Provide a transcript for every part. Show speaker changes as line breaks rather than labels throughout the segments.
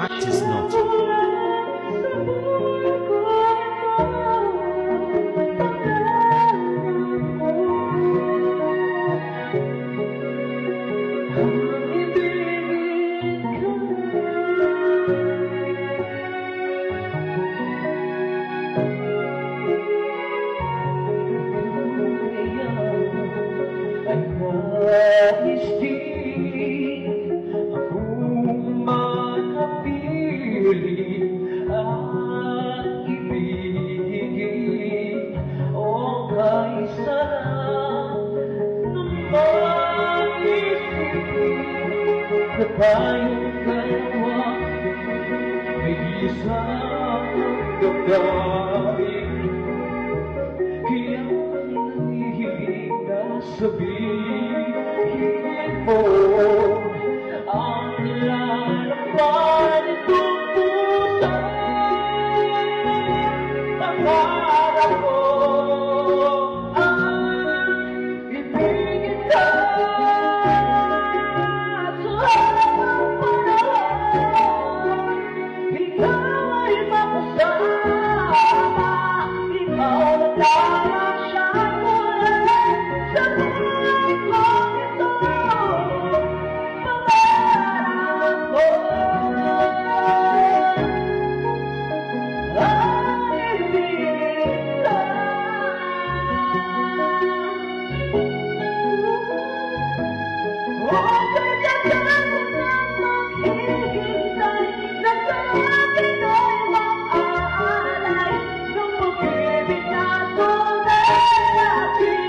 Tis not.
Nais di akong makapili at ibigin o kay sarap ng mag-isip na tayong dalawa may isang damdamin. Kaya nanghihiling na sabihin mo ang nilalaman itong puso. Pangarap ko ang ibigin ka sa harap mo naman. Ikaw ay makasama, ikaw na lamang siyang kulay sa buhay ko ito. Pangarap ko ang ibigin ka. Okay ka dyan na maghihintay na sa akin ay mag-aalay ng pag-ibig na tunay natin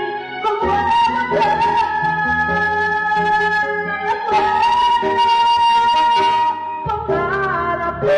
magmamahal. Pangarap ko